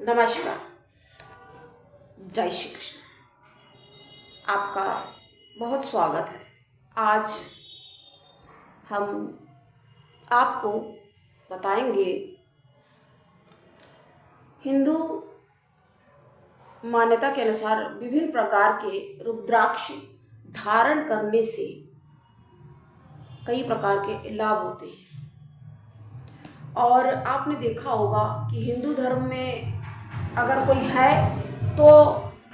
नमस्कार। जय श्री कृष्ण। आपका बहुत स्वागत है। आज हम आपको बताएंगे हिंदू मान्यता के अनुसार विभिन्न प्रकार के रुद्राक्ष धारण करने से कई प्रकार के लाभ होते हैं। और आपने देखा होगा कि हिंदू धर्म में अगर कोई है तो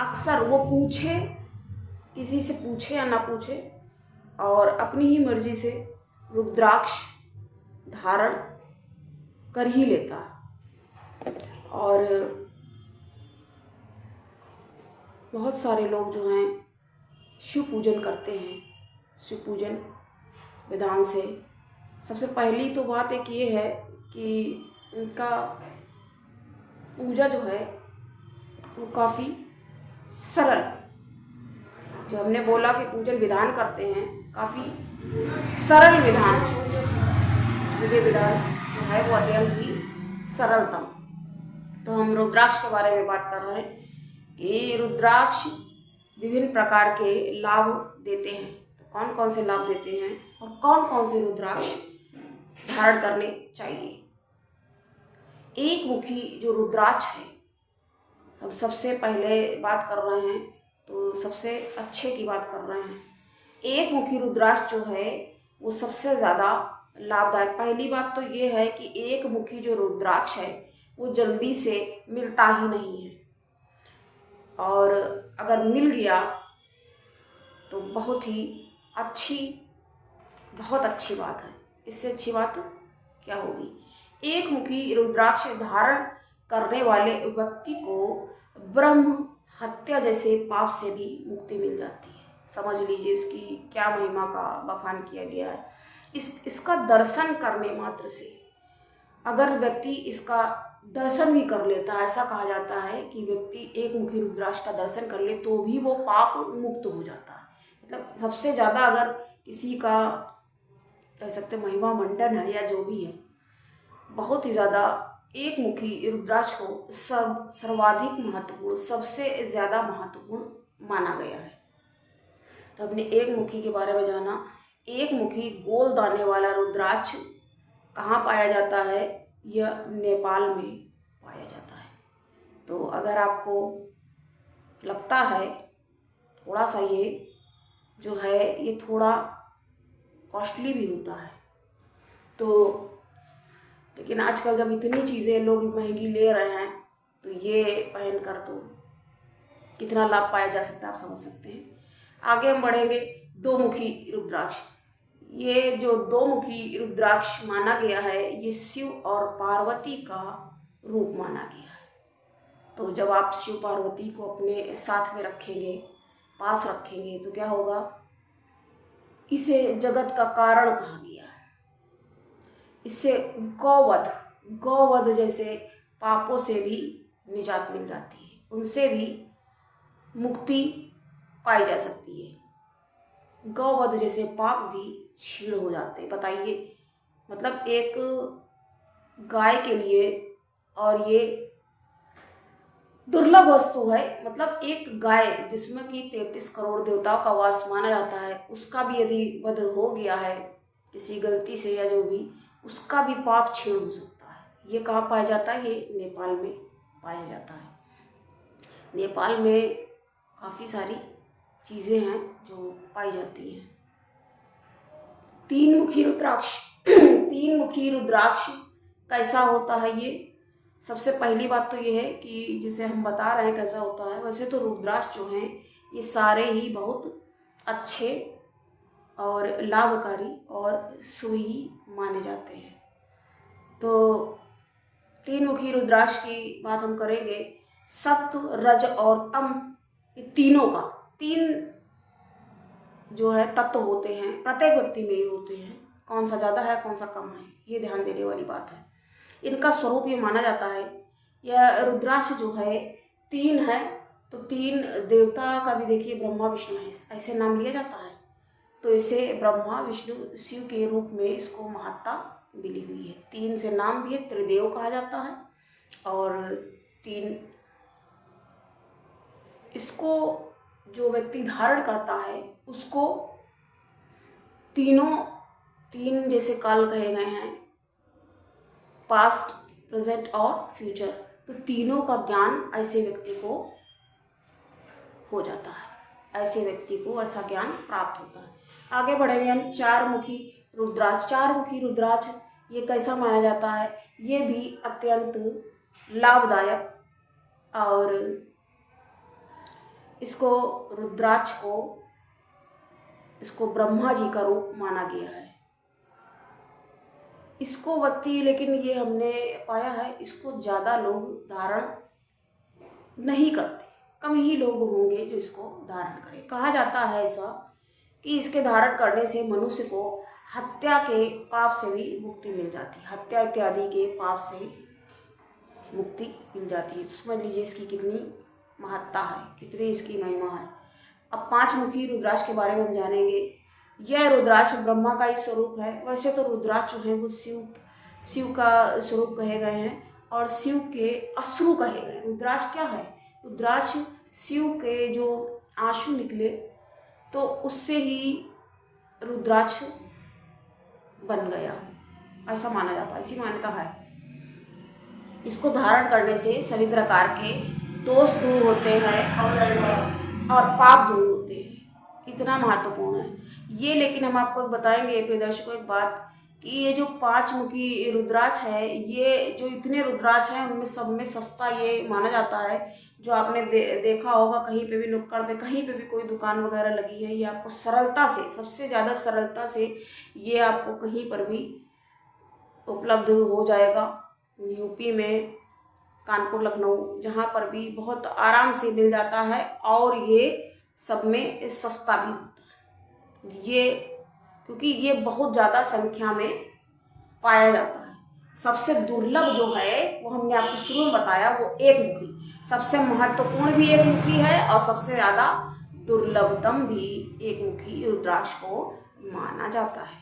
अक्सर वो पूछे, किसी से पूछे या ना पूछे, और अपनी ही मर्जी से रुद्राक्ष धारण कर ही लेता है। और बहुत सारे लोग जो हैं शिव पूजन करते हैं। शिव पूजन विधान से सबसे पहली तो बात एक ये है कि उनका पूजा जो है वो काफ़ी सरल, जो हमने बोला कि पूजन विधान करते हैं, काफ़ी सरल विधान, विधि विधान जो है वो अत्यंत ही सरलतम। तो हम रुद्राक्ष के बारे में बात कर रहे हैं कि रुद्राक्ष विभिन्न प्रकार के लाभ देते हैं। तो कौन कौन से लाभ देते हैं और कौन कौन से रुद्राक्ष धारण करने चाहिए। एक मुखी जो रुद्राक्ष है, हम सबसे पहले बात कर रहे हैं तो सबसे अच्छे की बात कर रहे हैं। एक मुखी रुद्राक्ष जो है वो सबसे ज़्यादा लाभदायक। पहली बात तो ये है कि एक मुखी जो रुद्राक्ष है वो जल्दी से मिलता ही नहीं है, और अगर मिल गया तो बहुत अच्छी बात है। इससे अच्छी बात क्या होगी। एक मुखी रुद्राक्ष धारण करने वाले व्यक्ति को ब्रह्म हत्या जैसे पाप से भी मुक्ति मिल जाती है। समझ लीजिए इसकी क्या महिमा का बखान किया गया है। इसका दर्शन करने मात्र से, अगर व्यक्ति इसका दर्शन भी कर लेता है, ऐसा कहा जाता है कि व्यक्ति एक मुखी रुद्राक्ष का दर्शन कर ले तो भी वो पाप मुक्त हो जाता है। मतलब सबसे ज़्यादा अगर किसी का कह सकते महिमा मंडन है या जो भी है, बहुत ही ज़्यादा एक मुखी रुद्राक्ष को सर्वाधिक महत्वपूर्ण, सबसे ज़्यादा महत्वपूर्ण माना गया है। तो हमने एक मुखी के बारे में जाना। एक मुखी गोल दाने वाला रुद्राक्ष कहाँ पाया जाता है? यह नेपाल में पाया जाता है। तो अगर आपको लगता है थोड़ा सा ये जो है ये थोड़ा कॉस्टली भी होता है, तो लेकिन आजकल जब इतनी चीज़ें लोग महंगी ले रहे हैं तो ये पहन कर तो कितना लाभ पाया जा सकता है, आप समझ सकते हैं। आगे हम बढ़ेंगे। दो मुखी रुद्राक्ष, ये जो दो मुखी रुद्राक्ष माना गया है ये शिव और पार्वती का रूप माना गया है। तो जब आप शिव पार्वती को अपने साथ में रखेंगे, पास रखेंगे, तो क्या होगा? इसे जगत का कारण कहा गया है। इससे गौवध जैसे पापों से भी निजात मिल जाती है, उनसे भी मुक्ति पाई जा सकती है। गौवध जैसे पाप भी क्षीण हो जाते हैं। बताइए, मतलब एक गाय के लिए, और ये दुर्लभ वस्तु है, मतलब एक गाय जिसमें कि 33 करोड़ देवताओं का वास माना जाता है, उसका भी यदि वध हो गया है किसी गलती से या जो भी, उसका भी पाप क्षीण हो सकता है। ये कहाँ पाया जाता है? ये नेपाल में पाया जाता है। नेपाल में काफ़ी सारी चीज़ें हैं जो पाई जाती हैं। तीन मुखी रुद्राक्ष तीन मुखी रुद्राक्ष कैसा होता है? ये सबसे पहली बात तो ये है कि जिसे हम बता रहे हैं कैसा होता है। वैसे तो रुद्राक्ष जो हैं ये सारे ही बहुत अच्छे और लाभकारी और सुई माने जाते हैं। तो तीन मुखी रुद्राक्ष की बात हम करेंगे। सत्व, रज और तम, ये तीनों का, तीन जो है तत्व होते हैं, प्रत्येक व्यक्ति में ही होते हैं। कौन सा ज़्यादा है कौन सा कम है, ये ध्यान देने वाली बात है। इनका स्वरूप ये माना जाता है। यह रुद्राक्ष जो है तीन है, तो तीन देवता का भी देखिए ब्रह्मा विष्णु है, ऐसे नाम लिया जाता है। तो इसे ब्रह्मा विष्णु शिव के रूप में इसको महत्ता मिली हुई है। तीन से नाम भी है, त्रिदेव कहा जाता है। और 3, इसको जो व्यक्ति धारण करता है उसको तीन जैसे काल कहे गए हैं, पास्ट, प्रेजेंट और फ्यूचर, तो तीनों का ज्ञान ऐसे व्यक्ति को हो जाता है, ऐसे व्यक्ति को ऐसा ज्ञान प्राप्त होता है। आगे बढ़ेंगे हम। 4 मुखी रुद्राक्ष। 4 मुखी रुद्राक्ष ये कैसा माना जाता है? ये भी अत्यंत लाभदायक, और इसको ब्रह्मा जी का रूप माना गया है। इसको व्यक्ति, लेकिन ये हमने पाया है इसको ज़्यादा लोग धारण नहीं करते, कम ही लोग होंगे जो इसको धारण करें। कहा जाता है ऐसा कि इसके धारण करने से मनुष्य को हत्या के पाप से भी मुक्ति मिल जाती है, हत्या इत्यादि के पाप से मुक्ति मिल जाती है। समझ लीजिए इसकी कितनी महत्ता है, कितनी इसकी महिमा है। अब 5 मुखी रुद्राक्ष के बारे में हम जानेंगे। यह रुद्राक्ष ब्रह्मा का ही स्वरूप है। वैसे तो रुद्राक्ष जो है वो शिव का स्वरूप कहे गए हैं और शिव के अश्रु कहे गए हैं। रुद्राक्ष क्या है? रुद्राक्ष शिव के जो आंसू निकले तो उससे ही रुद्राक्ष बन गया, ऐसा माना जाता है, ऐसी मान्यता है। इसको धारण करने से सभी प्रकार के दोष दूर होते हैं और पाप दूर होते हैं। इतना महत्वपूर्ण है ये। लेकिन हम आपको बताएंगे प्रिय दर्शकों एक बात, कि ये जो 5 मुखी रुद्राक्ष है, ये जो इतने रुद्राक्ष हैं उनमें सब में सस्ता ये माना जाता है। जो आपने देखा होगा कहीं पे भी नुक्कड़ पे, कहीं पे भी कोई दुकान वगैरह लगी है, ये आपको सरलता से, सबसे ज़्यादा सरलता से ये आपको कहीं पर भी उपलब्ध हो जाएगा। यूपी में, कानपुर, लखनऊ, जहाँ पर भी बहुत आराम से मिल जाता है, और ये सब में सस्ता भी होता है ये, क्योंकि ये बहुत ज़्यादा संख्या में पाया जाता है। सबसे दुर्लभ जो है वो हमने आपको शुरू में बताया, वो 1 मुखी, सबसे महत्वपूर्ण भी 1 मुखी है और सबसे ज़्यादा दुर्लभतम भी 1 मुखी रुद्राक्ष को माना जाता है।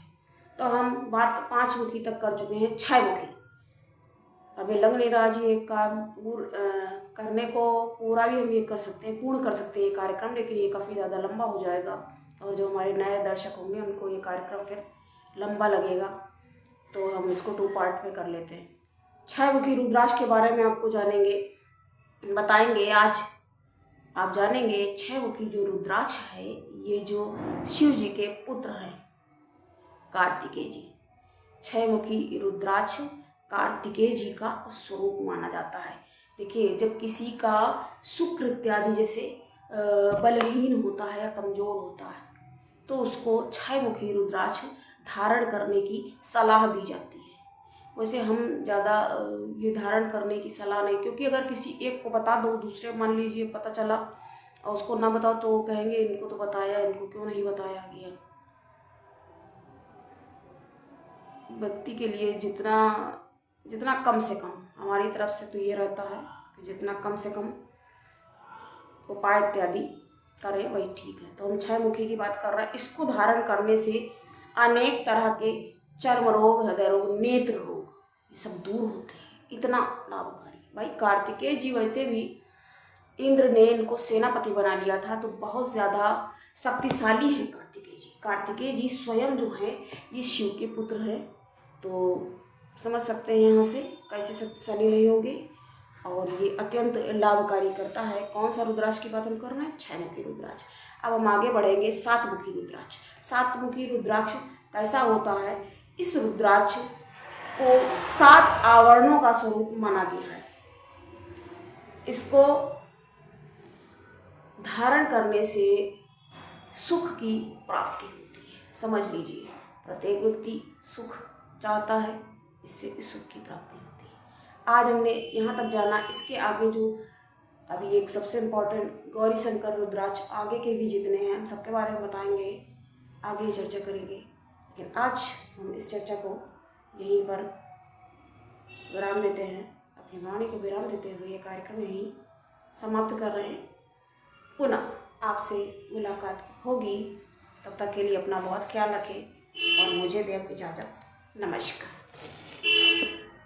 तो हम बात 5 मुखी तक कर चुके हैं। 6 मुखी अभी लग नहीं रहा जी, एक काम करने को पूरा भी हम ये कर सकते हैं, पूर्ण कर सकते हैं ये कार्यक्रम, लेकिन ये काफ़ी ज़्यादा लंबा हो जाएगा और जो हमारे नए दर्शक होंगे उनको ये कार्यक्रम फिर लंबा लगेगा, तो हम इसको 2 पार्ट में कर लेते हैं। 6 मुखी रुद्राक्ष के बारे में आपको बताएंगे आज। आप जानेंगे 6 मुखी जो रुद्राक्ष है, ये जो शिव जी के पुत्र हैं कार्तिकेय जी। 6 मुखी रुद्राक्ष कार्तिकेय जी का स्वरूप माना जाता है। देखिए, जब किसी का शुक्र इत्यादि जैसे बलहीन होता है या कमज़ोर होता है तो उसको 6 मुखी रुद्राक्ष धारण करने की सलाह दी जाती है। वैसे हम ज़्यादा ये धारण करने की सलाह नहीं, क्योंकि अगर किसी एक को बता दो, दूसरे मान लीजिए पता चला और उसको ना बताओ तो वो कहेंगे इनको तो बताया, इनको क्यों नहीं बताया गया। व्यक्ति के लिए जितना कम से कम, हमारी तरफ से तो ये रहता है कि जितना कम से कम उपाय इत्यादि करें वही ठीक है। तो हम 6 मुखी की बात कर रहे हैं। इसको धारण करने से अनेक तरह के चर्म रोग, हृदय रोग, नेत्र रोग, ये सब दूर होते हैं। इतना लाभकारी भाई। कार्तिकेय जी वैसे भी इंद्र ने इनको सेनापति बना लिया था, तो बहुत ज़्यादा शक्तिशाली हैं कार्तिकेय जी। कार्तिकेय जी स्वयं जो हैं ये शिव के पुत्र हैं, तो समझ सकते हैं यहाँ से कैसे शक्तिशाली नहीं होंगे, और ये अत्यंत लाभकारी करता है। कौन सा रुद्राक्ष की बात हम कर रहे हैं? 6 मुखी रुद्राक्ष। अब हम आगे बढ़ेंगे 7 मुखी रुद्राक्ष। 7 मुखी रुद्राक्ष कैसा होता है? इस रुद्राक्ष को 7 आवरणों का स्वरूप माना गया है। इसको धारण करने से सुख की प्राप्ति होती है। समझ लीजिए, प्रत्येक व्यक्ति सुख चाहता है, इससे सुख की प्राप्ति होती है। आज हमने यहाँ तक जाना। इसके आगे जो अभी एक सबसे इम्पोर्टेंट गौरी शंकर रुद्राक्ष, आगे के भी जितने हैं हम सबके बारे में बताएंगे, आगे चर्चा करेंगे। लेकिन आज हम इस चर्चा को यहीं पर विराम देते हैं, अपनी वाणी को विराम देते हुए ये कार्यक्रम यहीं समाप्त कर रहे हैं। पुनः आपसे मुलाकात होगी, तब तक के लिए अपना बहुत ख्याल रखें और मुझे दें इजाज़त। नमस्कार।